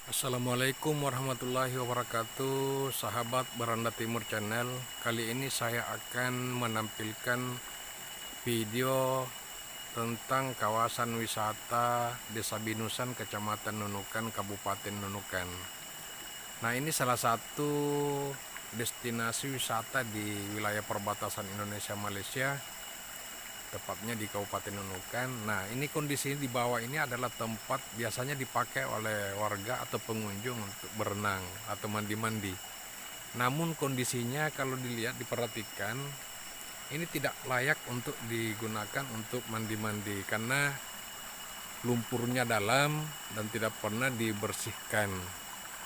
Assalamualaikum warahmatullahi wabarakatuh, sahabat Beranda Timur Channel. Kali ini saya akan menampilkan video tentang kawasan wisata Desa Binusan, Kecamatan Nunukan, Kabupaten Nunukan. Nah, ini salah satu destinasi wisata di wilayah perbatasan Indonesia Malaysia, tepatnya di Kabupaten Nunukan. Nah, ini kondisi di bawah ini adalah tempat biasanya dipakai oleh warga atau pengunjung untuk berenang atau mandi-mandi. Namun kondisinya kalau dilihat, diperhatikan, ini tidak layak untuk digunakan untuk mandi-mandi karena lumpurnya dalam dan tidak pernah dibersihkan.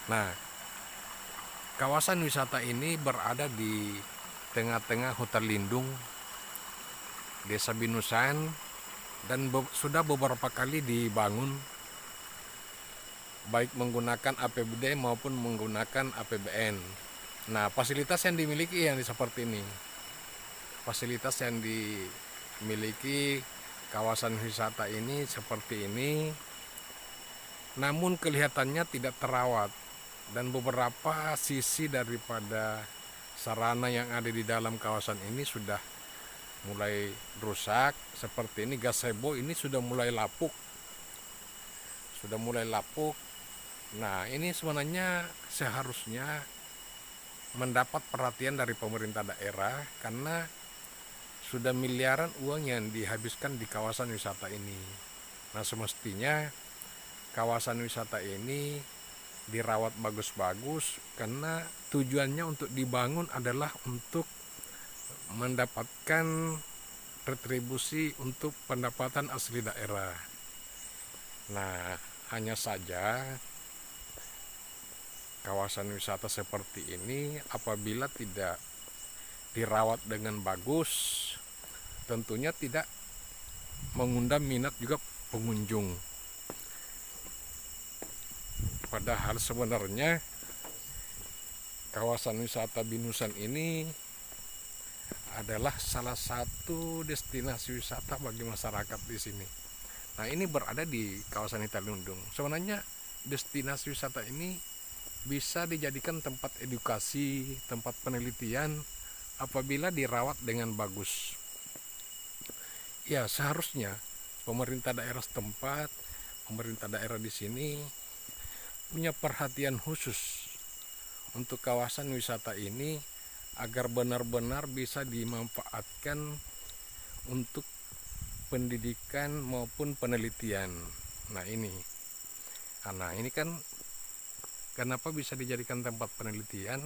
Nah, kawasan wisata ini berada di tengah-tengah hutan lindung Desa Binusan dan sudah beberapa kali dibangun baik menggunakan APBD maupun menggunakan APBN. Nah, fasilitas yang dimiliki yang seperti ini. Fasilitas yang dimiliki kawasan wisata ini seperti ini. Namun kelihatannya tidak terawat dan beberapa sisi daripada sarana yang ada di dalam kawasan ini sudah mulai rusak. Seperti ini, gazebo ini sudah mulai lapuk. Nah, ini sebenarnya seharusnya mendapat perhatian dari pemerintah daerah karena sudah miliaran uang yang dihabiskan di kawasan wisata ini. Nah, semestinya kawasan wisata ini dirawat bagus-bagus karena tujuannya untuk dibangun adalah untuk mendapatkan retribusi untuk pendapatan asli daerah. Nah, hanya saja kawasan wisata seperti ini apabila tidak dirawat dengan bagus, tentunya tidak mengundang minat juga pengunjung. Padahal sebenarnya kawasan wisata Binusan ini adalah salah satu destinasi wisata bagi masyarakat di sini. Nah, ini berada di kawasan hutan lindung. Sebenarnya destinasi wisata ini bisa dijadikan tempat edukasi, tempat penelitian apabila dirawat dengan bagus. Ya, seharusnya pemerintah daerah setempat, pemerintah daerah di sini punya perhatian khusus untuk kawasan wisata ini agar benar-benar bisa dimanfaatkan untuk pendidikan maupun penelitian. Nah, ini kan kenapa bisa dijadikan tempat penelitian?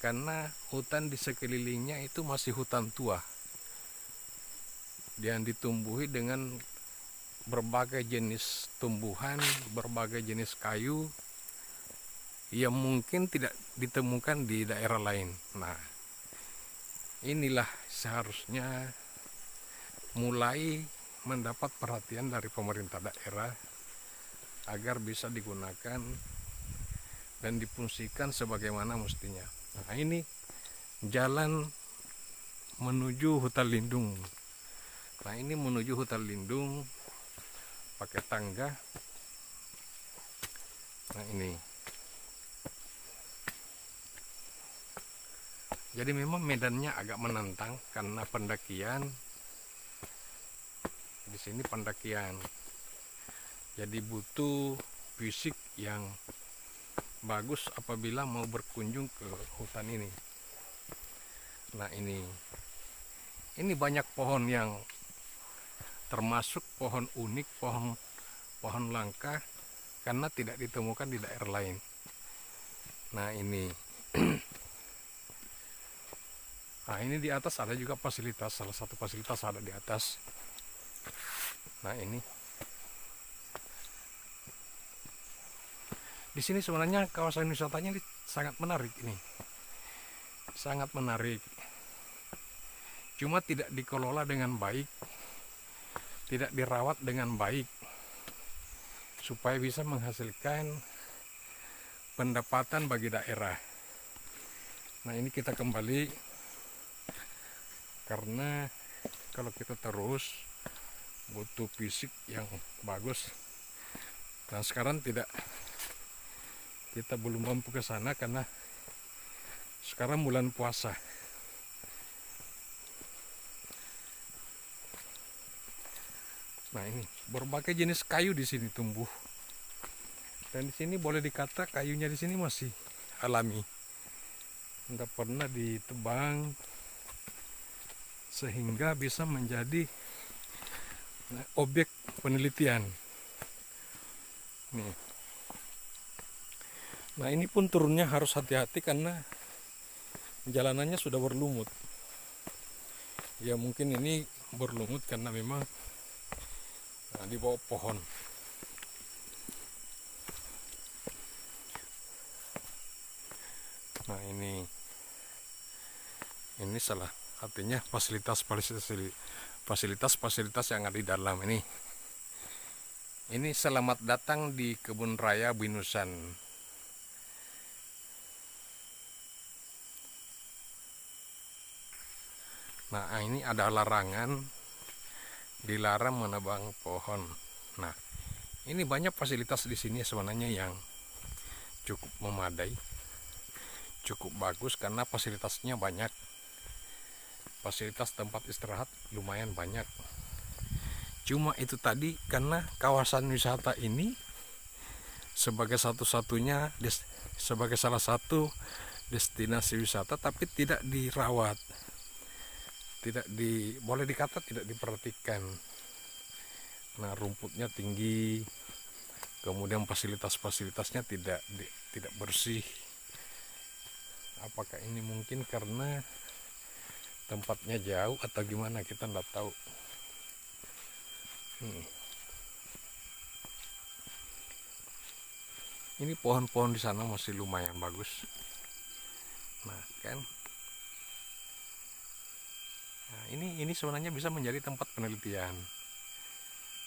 Karena hutan di sekelilingnya itu masih hutan tua yang ditumbuhi dengan berbagai jenis tumbuhan, berbagai jenis kayu yang mungkin tidak ditemukan di daerah lain. Nah, inilah seharusnya mulai mendapat perhatian dari pemerintah daerah agar bisa digunakan dan difungsikan sebagaimana mestinya. Nah, ini jalan menuju hutan lindung. Nah, ini menuju hutan lindung pakai tangga. Nah, ini. Jadi memang medannya agak menantang karena pendakian. Di sini pendakian. Jadi butuh fisik yang bagus apabila mau berkunjung ke hutan ini. Nah, ini banyak pohon yang termasuk pohon unik, pohon langka karena tidak ditemukan di daerah lain. Nah, ini di atas ada juga fasilitas, salah satu fasilitas ada di atas. Nah, ini di sini sebenarnya kawasan wisatanya ini sangat menarik ini. Sangat menarik. Cuma tidak dikelola dengan baik, tidak dirawat dengan baik supaya bisa menghasilkan pendapatan bagi daerah. Nah, ini kita kembali karena kalau kita terus butuh fisik yang bagus dan sekarang tidak kita belum mampu ke sana karena sekarang bulan puasa. Nah, ini berbagai jenis kayu di sini tumbuh. Dan di sini boleh dikata kayunya di sini masih alami. Nggak pernah ditebang sehingga bisa menjadi objek penelitian. Nih. Nah, ini pun turunnya harus hati-hati karena jalanannya sudah berlumut. Ya mungkin ini berlumut karena memang di bawah pohon. Nah, ini salah artinya fasilitas yang ada di dalam ini. Ini selamat datang di Kebun Raya Binusan. Nah, ini ada larangan, dilarang menebang pohon. Nah, ini banyak fasilitas di sini sebenarnya yang cukup memadai, cukup bagus karena fasilitasnya banyak. Fasilitas tempat istirahat lumayan banyak. Cuma itu tadi, karena kawasan wisata ini sebagai salah satu destinasi wisata tapi tidak dirawat. Boleh dikata tidak diperhatikan. Nah, rumputnya tinggi, kemudian fasilitasnya tidak bersih. Apakah ini mungkin karena tempatnya jauh atau gimana, kita nggak tahu. Ini pohon-pohon di sana masih lumayan bagus. Nah, kan. Nah, ini sebenarnya bisa menjadi tempat penelitian.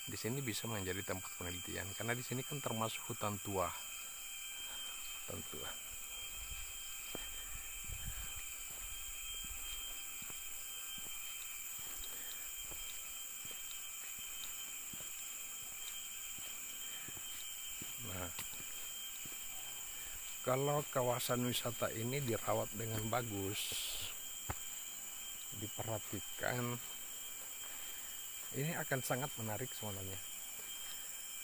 Di sini bisa menjadi tempat penelitian karena di sini kan termasuk hutan tua. Hutan tua. Nah, kalau kawasan wisata ini dirawat dengan bagus, diperhatikan, ini akan sangat menarik sebenarnya.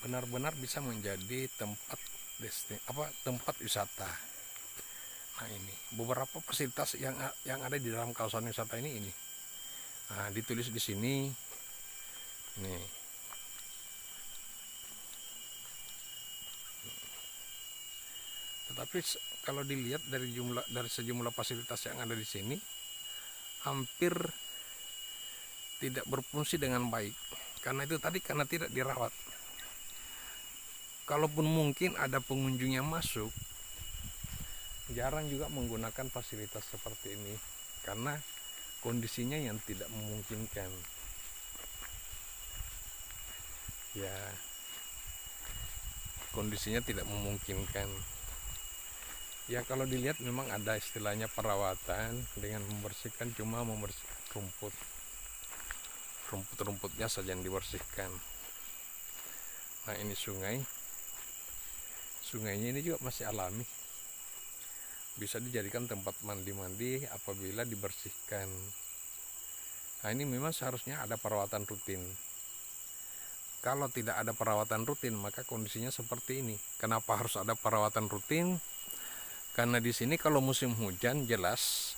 Benar-benar bisa menjadi tempat wisata. Nah, ini beberapa fasilitas yang ada di dalam kawasan wisata ini. Nah, ditulis di sini. Nih. Tetapi kalau dilihat dari sejumlah fasilitas yang ada di sini, hampir tidak berfungsi dengan baik. Karena itu tadi, karena tidak dirawat. Kalaupun mungkin ada pengunjung yang masuk, jarang juga menggunakan fasilitas seperti ini karena kondisinya yang tidak memungkinkan. Ya, kondisinya tidak memungkinkan. Ya, kalau dilihat memang ada istilahnya perawatan dengan membersihkan, cuma membersihkan rumputnya saja yang dibersihkan. Nah, ini sungainya ini juga masih alami, bisa dijadikan tempat mandi apabila dibersihkan. Nah, ini memang seharusnya ada perawatan rutin. Kalau tidak ada perawatan rutin, maka kondisinya seperti ini. Kenapa harus ada perawatan rutin? Karena di sini kalau musim hujan jelas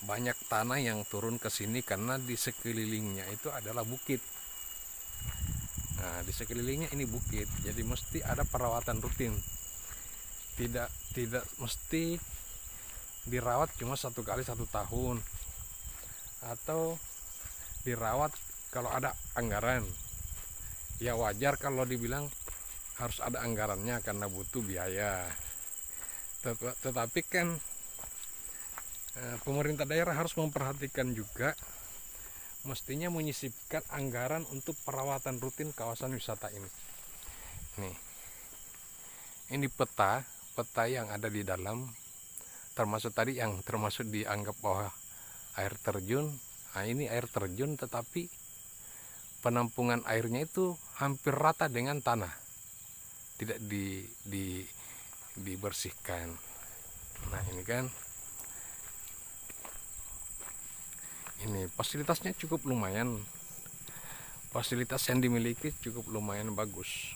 banyak tanah yang turun ke sini karena di sekelilingnya itu adalah bukit. Nah, di sekelilingnya ini bukit, jadi mesti ada perawatan rutin. Tidak mesti dirawat cuma 1 kali 1 tahun, atau dirawat kalau ada anggaran. Ya wajar kalau dibilang harus ada anggarannya karena butuh biaya. Tetapi kan pemerintah daerah harus memperhatikan juga, mestinya menyisipkan anggaran untuk perawatan rutin kawasan wisata ini. Nih, ini peta yang ada di dalam, termasuk tadi yang termasuk dianggap bahwa air terjun. Nah, ini air terjun tetapi penampungan airnya itu hampir rata dengan tanah, tidak dibersihkan. Nah ini kan, ini fasilitasnya cukup lumayan, fasilitas yang dimiliki cukup lumayan bagus.